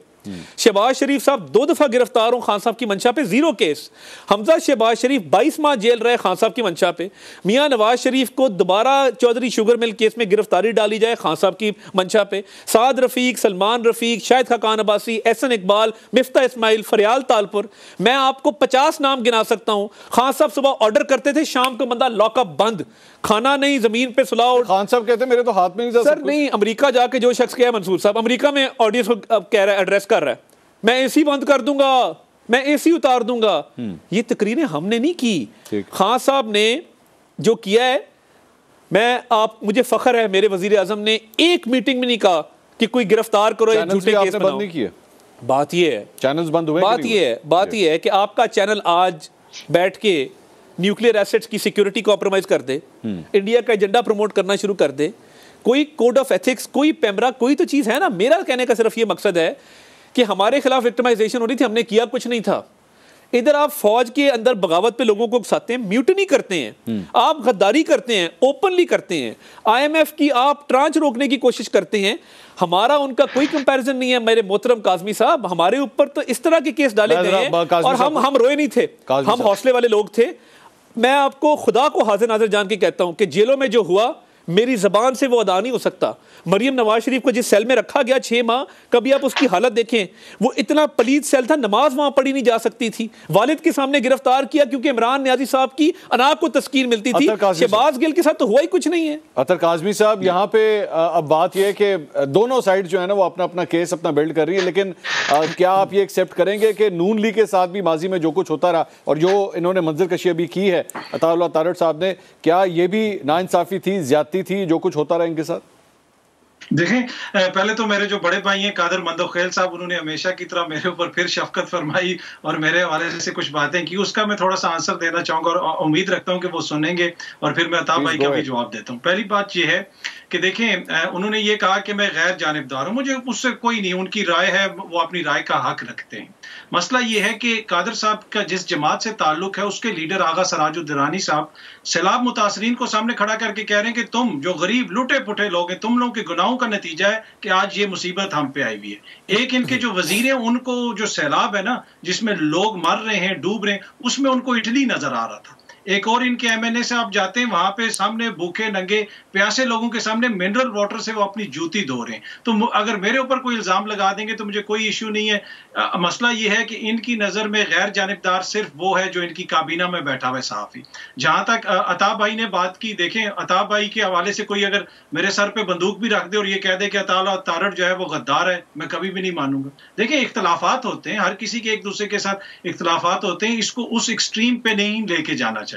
शहबाज शरीफ साहब 2 दफ़ा गिरफ्तार हो खान साहब की मंशा पे, 0 केस। हमजा शहबाज शरीफ 22 माह जेल रहे खान साहब की मंशा पे। मियाँ नवाज शरीफ को दोबारा चौधरी शुगर मिल केस में गिरफ्तारी डाली जाए खान साहब की मंशा पे। साद रफीक, सलमान रफीक, शाहिद खाकान अब्बासी, एहसन इकबाल, मिफ्ता इस्माइल, फरियाल तालपुर, मैं आपको 50 नाम गिना सकता हूँ। खान साहब सुबह ऑर्डर करते थे, शाम को बंदा लॉकअप बंद, खाना नहीं, जमीन पे सुलाओ। खान साहब कहते मेरे तो हाथ में नहीं था सर नहीं, अमेरिका जाके जो शख्स क्या है, मंसूर साहब अमेरिका में ऑडियंस को कह रहा है, एड्रेस कर रहा है, मैं एसी बंद कर दूंगा, मैं एसी उतार दूंगा। ये तकरीरें हमने नहीं की, खान साहब ने जो किया है। मुझे फख्र है, मेरे वजीर आजम ने एक मीटिंग में नहीं कहा कि कोई गिरफ्तार करो या झूठे केस बंद नहीं किए। बात ये है, चैनल्स बंद हुए। बात ये है कि आपका चैनल आज बैठ के न्यूक्लियर एसेट्स की सिक्योरिटी कॉम्प्रोमाइज कर दे, इंडिया का एजेंडा प्रमोट करना शुरू कर दे, कोई कोड ऑफ एथिक्स, कोई पैमरा, कोई तो चीज़ है ना। मेरा कहने का सिर्फ ये मकसद है कि हमारे खिलाफ विक्टिमाइजेशन हो रही थी, हमने किया कुछ नहीं था। इधर आप फौज के अंदर बगावत पे लोगों को उकसाते हैं, म्यूटनी करते हैं, आप गद्दारी करते हैं, ओपनली करते हैं, IMF की आप ट्रांच रोकने की कोशिश करते हैं। हमारा उनका कोई कंपैरिजन नहीं है मेरे मोहतरम काज़मी साहब, हमारे ऊपर तो इस तरह के केस डाले गए हैं और हम रोए नहीं थे, हम हौसले वाले लोग थे। मैं आपको खुदा को हाजिर नाज़र जान के कहता हूं कि जेलों में जो हुआ मेरी ज़बान से वो अदा नहीं हो सकता। मरियम नवाज शरीफ को जिस सेल में रखा गया 6 माह, कभी आप उसकी हालत देखें, वो इतना पलीद सेल था, नमाज वहां पढ़ी नहीं जा सकती थी। वालिद के सामने गिरफ्तार किया क्योंकि इमरान नियाजी साहब की अनाक को तस्कीर मिलती थी। शहबाज गिल के साथ तो हुआ ही कुछ नहीं है। अतर काज़मी साहब, यहाँ पे अब बात यह है कि दोनों साइड जो है ना वो अपना अपना केस अपना बिल्ड कर रही है, लेकिन क्या आप ये एक्सेप्ट करेंगे कि नून लीग के साथ भी माजी में जो कुछ होता रहा और जो इन्होंने मंजर कशी अभी की है अताउल्लाह तारड़ साहब ने, क्या ये भी नाइंसाफी थी, ज्यादती थी जो कुछ होता रहा इनके साथ? देखें, पहले तो मेरे जो बड़े भाई हैं कादर मंदोखेल साहब, उन्होंने हमेशा की तरह मेरे ऊपर फिर शफकत फरमाई और मेरे हवाले से कुछ बातें की, उसका मैं थोड़ा सा आंसर देना चाहूंगा और उम्मीद रखता हूं कि वो सुनेंगे और फिर मैं अता भाई का भी जवाब देता हूं। पहली बात यह है कि देखें, उन्होंने ये कहा कि मैं गैर जानिबदार हूं, मुझे उससे कोई नहीं, उनकी राय है, वो अपनी राय का हक रखते हैं। मसला ये है कि कादर साहब का जिस जमात से ताल्लुक है उसके लीडर आगा सराजुद्दौरानी साहब सैलाब मुतासरीन को सामने खड़ा करके कह रहे हैं कि तुम जो गरीब लुटे पुटे लोग हैं, तुम लोगों के गुनाहों का नतीजा है कि आज ये मुसीबत हम पे आई हुई है। एक इनके जो वजीर हैं, उनको जो सैलाब है ना जिसमें लोग मर रहे हैं, डूब रहे हैं, उसमें उनको इटली नजर आ रहा था। एक और इनके MNA से आप जाते हैं, वहां पे सामने भूखे नंगे प्यासे लोगों के सामने मिनरल वाटर से वो अपनी जूती धो रहे हैं। तो अगर मेरे ऊपर कोई इल्जाम लगा देंगे तो मुझे कोई इश्यू नहीं है। मसला ये है कि इनकी नजर में गैर जानिबदार सिर्फ वो है जो इनकी काबीना में बैठा हुआ सहाफी। जहां तक अता भाई ने बात की, देखें अता भाई के हवाले से कोई अगर मेरे सर पे बंदूक भी रख दे और ये कह दे कि अताउल्लाह तारड़ जो है वो गद्दार है, मैं कभी भी नहीं मानूंगा। देखिए, इख्तलाफात होते हैं, हर किसी के एक दूसरे के साथ इख्तलाफात होते हैं, इसको उस एक्सट्रीम पे नहीं लेके जाना चाहिए।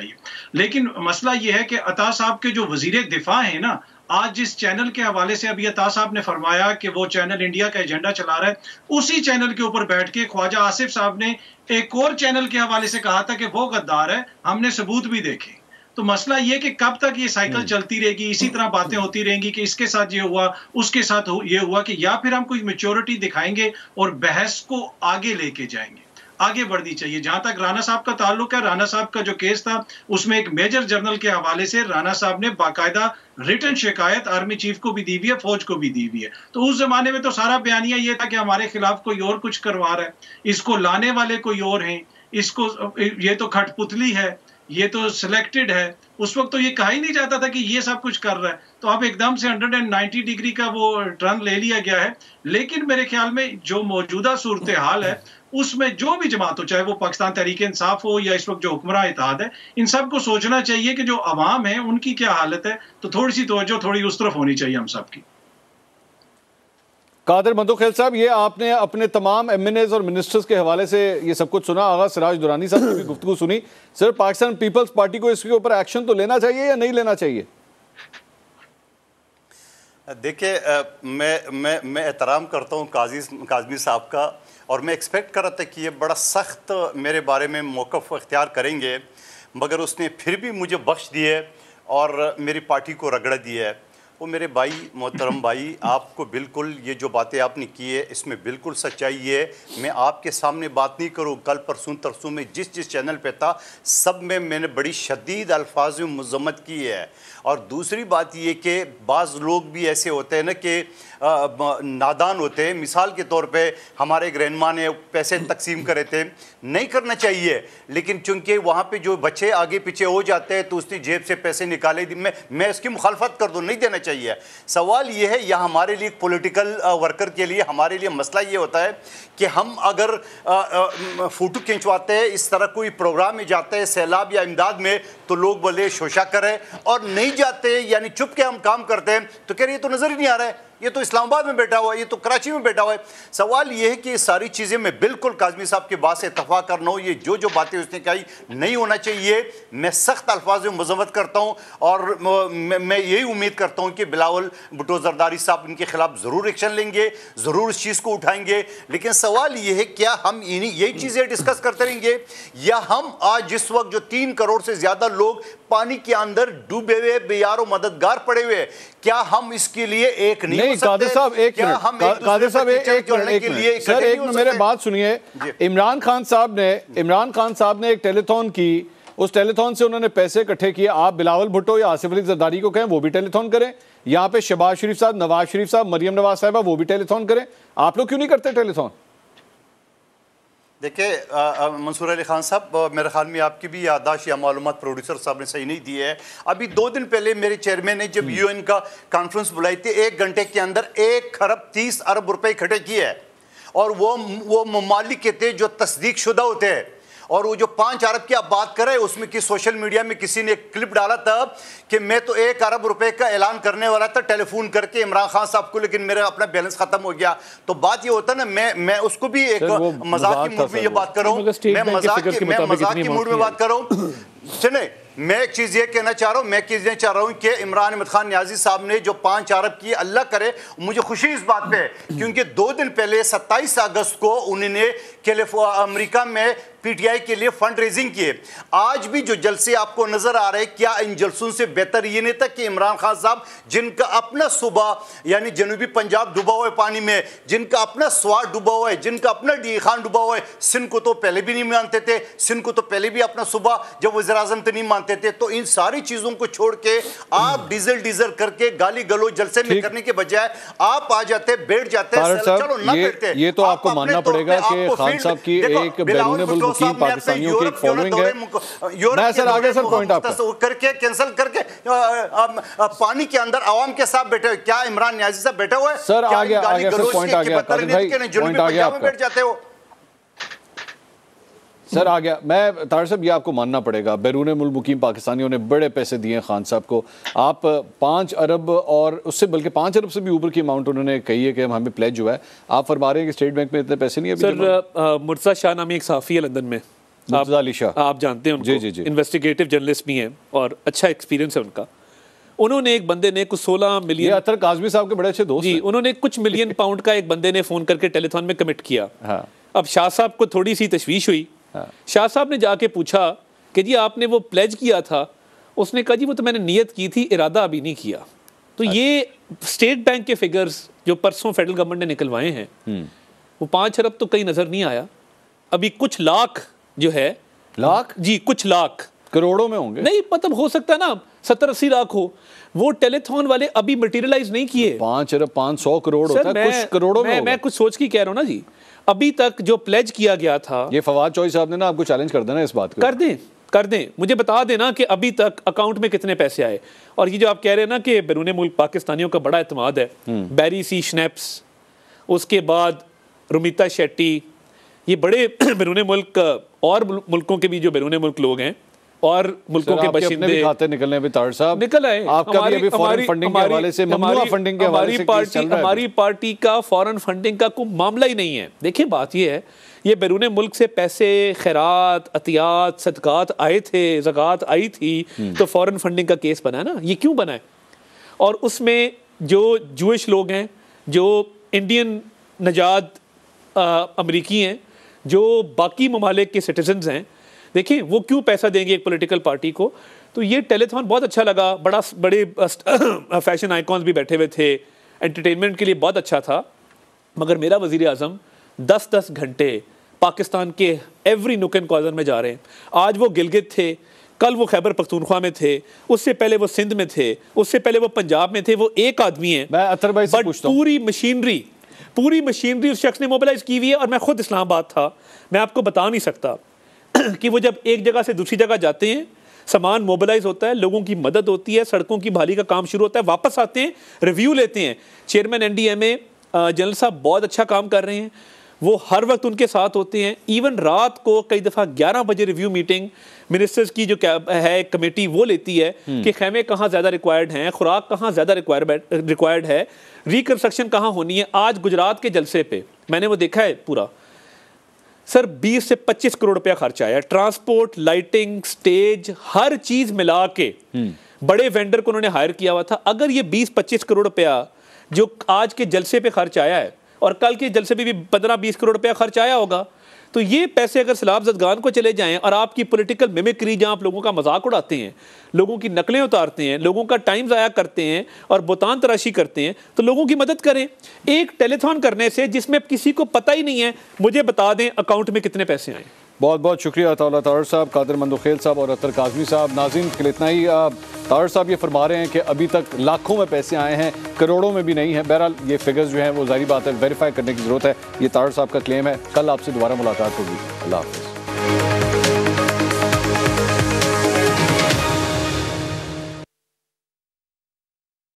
लेकिन मसला यह है कि अता साहब के जो वजीर दिफा है ना, आज जिस चैनल के हवाले से अभी अता साहब ने फरमाया कि वो चैनल इंडिया का एजेंडा चला रहा है, उसी चैनल के ऊपर बैठ के ख्वाजा आसिफ साहब ने एक और चैनल के हवाले से कहा था कि वो गद्दार है, हमने सबूत भी देखे। तो मसला ये कि कब तक ये साइकिल चलती रहेगी, इसी तरह बातें होती रहेंगी कि इसके साथ ये हुआ, उसके साथ ये हुआ, कि या फिर हम कोई मैच्योरिटी दिखाएंगे और बहस को आगे लेके जाएंगे, आगे बढ़नी चाहिए। जहां तक राणा साहब का ताल्लुक है, राणा साहब का जो केस था उसमें एक मेजर जनरल के हवाले से राणा साहब ने बाकायदा रिटन शिकायत आर्मी चीफ को भी दी हुई है, फौज को भी दी हुई है। तो उस जमाने में तो सारा बयानिया ये था कि हमारे खिलाफ कोई और कुछ करवा रहा है, इसको लाने वाले कोई और हैं, इसको ये तो खटपुतली है, ये तो सिलेक्टेड है। उस वक्त तो ये कहा ही नहीं जाता था कि ये सब कुछ कर रहा है। तो अब एकदम से 190 डिग्री का वो टर्न ले लिया गया है। लेकिन मेरे ख्याल में जो मौजूदा सूरत हाल है उसमें जो भी जमात हो, चाहे वो पाकिस्तान तहरीक इंसाफ हो या इस वक्त जो हुक्मरान इत्तेहाद है, इन सब को सोचना चाहिए कि जो अवाम है उनकी क्या हालत है। तो थोड़ी सी तवज्जो थोड़ी उस तरफ होनी चाहिए हम सब की। कादर मंदोखेल साहब, ये आपने अपने तमाम MNAs और मिनिस्टर्स के हवाले से ये सब कुछ सुना, आगा सिराज दुरानी साहब की भी गुफ्तगू सुनी। सिर्फ पाकिस्तान पीपल्स पार्टी को इसके ऊपर एक्शन तो लेना चाहिए या नहीं लेना चाहिए? देखिए, मैं एहतराम करता हूँ काज़मी साहब का, और मैं एक्सपेक्ट कर रहा था कि ये बड़ा सख्त मेरे बारे में मौक़िफ़ इख्तियार करेंगे, मगर उसने फिर भी मुझे बख्श दिए और मेरी पार्टी को रगड़ दिया है। वो मेरे भाई, मोहतरम भाई, आपको बिल्कुल ये जो बातें आपने की है इसमें बिल्कुल सच्चाई है। मैं आपके सामने बात नहीं करूँ, कल परसों तरसों में जिस चैनल पे था सब में मैंने बड़ी शदीद अल्फाज में मज़म्मत की है। और दूसरी बात ये कि बाज़ लोग भी ऐसे होते हैं ना कि नादान होते हैं। मिसाल के तौर पे हमारे ग्रैंडमा ने पैसे तकसीम करे थे, नहीं करना चाहिए, लेकिन चूंकि वहाँ पे जो बच्चे आगे पीछे हो जाते हैं तो उसने जेब से पैसे निकाले, मैं उसकी मुखालफत कर दूँ, नहीं देना चाहिए। सवाल ये है, या हमारे लिए पॉलिटिकल वर्कर के लिए हमारे लिए मसला ये होता है कि हम अगर फ़ोटो खिंचवाते हैं, इस तरह कोई प्रोग्राम में जाते हैं सैलाब या इमदाद में, तो लोग बोले शोशा करें, और नहीं जाते यानी चुप के हम काम करते हैं तो कह रहे ये तो नज़र ही नहीं आ रहा है, ये तो इस्लामाबाद में बैठा हुआ है, ये तो कराची में बैठा हुआ है। सवाल ये है कि ये सारी चीज़ें मैं बिल्कुल काज़मी साहब की बात से इत्तफाक करना हूँ। ये जो बातें उसने कही नहीं होना चाहिए, मैं सख्त अल्फाज में मज़म्मत करता हूँ और मैं यही उम्मीद करता हूँ कि बिलावल भुट्टो ज़रदारी साहब इनके खिलाफ ज़रूर एक्शन लेंगे, ज़रूर इस चीज़ को उठाएंगे। लेकिन सवाल ये है, क्या हम यही चीज़ें डिस्कस करते रहेंगे, या हम आज जिस वक्त जो 3 करोड़ से ज़्यादा लोग पानी के अंदर डूबे हुए बेयारो मददगार पड़े हुए, क्या हम इसके लिए एक नहीं नहीं कादिर साहब एक मिनट, कादिर साहब एक मिनट सर, एक मिनट मेरे बात सुनिए। इमरान खान साहब ने एक टेलीथॉन की, उस टेलीथॉन से उन्होंने पैसे इकट्ठे किए। आप बिलावल भुट्टो या आसिफ अली जरदारी को कहें वो भी टेलीथॉन करें, यहाँ पे शहबाज शरीफ साहब, नवाज शरीफ साहब, मरियम नवाज साहबा वो भी टेलीथॉन करें। आप लोग क्यों नहीं करते टेलीथॉन? देखिए मंसूर अली खान साहब, मेरे ख्याल में आपकी भी याददाश्त या मालूमात प्रोड्यूसर साहब ने सही नहीं दी है। अभी 2 दिन पहले मेरे चेयरमैन ने जब यूएन का कॉन्फ्रेंस बुलाई थी, 1 घंटे के अंदर 1 खरब 30 अरब रुपए इकट्ठे किए हैं, और वो ममालिक के थे जो तस्दीक शुदा होते हैं। और वो जो 5 अरब की आप बात कर रहे हैं, उसमें कि सोशल मीडिया में किसी ने क्लिप डाला था कि मैं तो 1 अरब रुपए का ऐलान करने वाला था टेलीफोन करके इमरान खान साहब को, लेकिन मेरा अपना बैलेंस खत्म हो गया। तो बात ये होता है ना, मैं उसको भी एक मजाक की मूड में ये बात कर रहा हूँ, मैं मजाक की मूड में बात कर रहा हूँ। सुने, मैं एक चीज ये कहना चाह रहा हूँ कि इमरान अहमद खान नियाजी साहब ने जो 5 अरब की, अल्लाह करे मुझे खुशी इस बात पे, क्योंकि 2 दिन पहले 27 अगस्त को उन्होंने अमेरिका में पीटीआई के लिए फंड रेजिंग किए। आज भी जो जलसे आपको नजर आ रहे हैं, क्या इन जलसों से बेहतर ये नहीं था कि इमरान खान साहब, जिनका अपना सूबा यानी जनूबी पंजाब डूबा हुआ है पानी में, जिनका अपना स्वाद डूबा हुआ है, जिनका अपना डी खान डूबा हुआ है, सिंध को तो पहले भी नहीं मानते थे, सिंध को तो पहले भी अपना सूबा जब वज़ीर आज़म तो नहीं मानते थे। तो इन सारी चीजों को छोड़ के आप डीजल करके गाली गलो जलसे में करने के बजाय आप आ जाते, बैठ जाते, चलो ना बैठते। ये तो आपको मानना पड़ेगा कि खान साहब की एक बैरून मुल्क मुकीम पाकिस्तानियों की एक फॉलोइंग है। मैं सर आगे सर पॉइंट आपका करके कैंसिल करके पानी के अंदर आवाम के साथ बैठे हुए, क्या इमरान नियाजी साहब बैठे हुए सर? आगे सर पॉइंट आ गया कादिर भाई, पॉइंट आ गया आपका, बैठ जाते हो सर आ गया। मैं तारिक साहब ये आपको मानना पड़ेगा, बैरून मुल्क मुकीम पाकिस्तानियों ने बड़े पैसे दिए खान साहब को। आप 5 अरब और उससे बल्कि 5 अरब से भी ऊपर की अमाउंट उन्होंने कही है कि हमें प्लेज हुआ है। आप फरमा रहे हैं कि स्टेट बैंक में इतने पैसे नहीं है। सर मुर्तज़ा शाह नामी एक सहाफ़ी है लंदन में, मुर्तज़ा अली शाह, आप जानते हैं उनको, जी। इन्वेस्टिगेटिव जर्नलिस्ट भी हैं और अच्छा एक्सपीरियंस है उनका। उन्होंने एक बंदे ने कुछ 16 मिलियन, अतर काज़मी साहब के बड़े अच्छे दोस्त जी, उन्होंने कुछ मिलियन पाउंड का एक बंदे ने फ़ोन करके टेलीथॉन में कमिट किया। अब शाह साहब को थोड़ी सी तशवीश हुई। शाह साहब ने जाके पूछा कि जी आपने वो प्लेज किया था? उसने कहा जी वो तो मैंने नियत की थी, इरादा अभी नहीं किया। तो ये स्टेट बैंक के फिगर्स जो परसों फेडरल गवर्नमेंट ने निकलवाए हैं, वो 5 अरब तो कहीं नजर नहीं आया। अभी कुछ लाख जो है, लाख जी, कुछ लाख करोड़ों में होंगे, नहीं मतलब हो सकता है ना 70-80 लाख हो। वो टेलीथॉन वाले अभी मटेरियलाइज नहीं किए। 5 अरब 500 करोड़ होता है, कुछ करोड़ों में। मैं कुछ सोच के कह रहा हूँ ना जी, अभी तक जो प्लेज किया गया था, ये फवाद चौधरी साहब ने ना आपको चैलेंज कर देना इस बात को, कर दें मुझे बता देना कि अभी तक अकाउंट में कितने पैसे आए। और ये जो आप कह रहे हैं ना कि बैरून मुल्क पाकिस्तानियों का बड़ा एतमाद है, बैरी सी स्नैप्स, उसके बाद रुमिता शेट्टी, ये बड़े बैरून मुल्क और मुल्कों के भी जो बैरून मुल्क लोग हैं और मुल्कों के बशिंदे खाते निकलने भी तार साहब निकल आए। आपका भी अभी फॉरेन फंडिंग के हवाले से, ममनुआ फंडिंग के हवाले से हमारी पार्टी का फॉरेन फंडिंग का कोई मामला ही नहीं है। देखिए बात ये है, ये बैरून मुल्क से पैसे, खैरात, अतियात, सदकात आए थे, ज़कात आई थी, तो फॉरेन फंडिंग का केस बना है ना। ये क्यों बना है? और उसमें जो जूइश लोग हैं, जो इंडियन नजाद अमरीकी हैं, जो बाकी ममालिक के सिटीजन्स हैं, देखिए वो क्यों पैसा देंगे एक पॉलिटिकल पार्टी को। तो ये टेलीथॉन बहुत अच्छा लगा, बड़े फैशन आइकॉन्स भी बैठे हुए थे, एंटरटेनमेंट के लिए बहुत अच्छा था। मगर मेरा वज़ीर आज़म 10-10 घंटे पाकिस्तान के एवरी नुक एंड कॉर्नर में जा रहे हैं। आज वो गिलगित थे, कल वो खैबर पख्तूनख्वा में थे, उससे पहले वो सिंध में थे, उससे पहले वो पंजाब में थे। वो एक आदमी है, मैं अतर भाई से पूछता हूं, पूरी मशीनरी उस शख्स ने मोबिलाइज की हुई है। और मैं खुद इस्लामाबाद था, मैं आपको बता नहीं सकता कि वो जब एक जगह से दूसरी जगह जाते हैं, सामान मोबिलाइज होता है, लोगों की मदद होती है, सड़कों की बहाली का काम शुरू होता है, वापस आते हैं, रिव्यू लेते हैं। चेयरमैन NDMA जनरल साहब बहुत अच्छा काम कर रहे हैं, वो हर वक्त उनके साथ होते हैं। इवन रात को कई दफ़ा 11 बजे रिव्यू मीटिंग मिनिस्टर्स की जो है कमेटी वो लेती है कि खैमे कहाँ ज़्यादा रिक्वायर्ड हैं, खुराक कहाँ ज़्यादा रिक्वायर्ड है, रिकंस्ट्रक्शन कहाँ होनी है। आज गुजरात के जलसे पे मैंने वो देखा है पूरा, सर 20 से 25 करोड़ रुपया खर्च आया, ट्रांसपोर्ट, लाइटिंग, स्टेज, हर चीज़ मिला के। बड़े वेंडर को उन्होंने हायर किया हुआ था। अगर ये 20-25 करोड़ रुपया जो आज के जलसे पे खर्च आया है और कल के जलसे पे भी 15-20 करोड़ रुपया खर्च आया होगा, तो ये पैसे अगर सैलाब ज़दगान को चले जाएं और आपकी पॉलिटिकल मिमिक्री, जहां आप लोगों का मजाक उड़ाते हैं, लोगों की नकलें उतारते हैं, लोगों का टाइम ज़ाया करते हैं और बुतान तराशी करते हैं, तो लोगों की मदद करें। एक टेलीथॉन करने से जिसमें किसी को पता ही नहीं है, मुझे बता दें अकाउंट में कितने पैसे आए। बहुत बहुत शुक्रिया अताउल्लाह ताहिर साहब, कादिर मंदुखेल साहब और अतर काज़मी साहब। नाज़रीन के लिए इतना ही। ताहिर साहब ये फरमा रहे हैं कि अभी तक लाखों में पैसे आए हैं, करोड़ों में भी नहीं है। बहरहाल ये फिगर्स जो हैं वो ज़ाहिर बात है वेरीफाई करने की ज़रूरत है। ये ताहिर साहब का क्लेम है। कल आपसे दोबारा मुलाकात होगी। अल्लाह हाफ़िज़।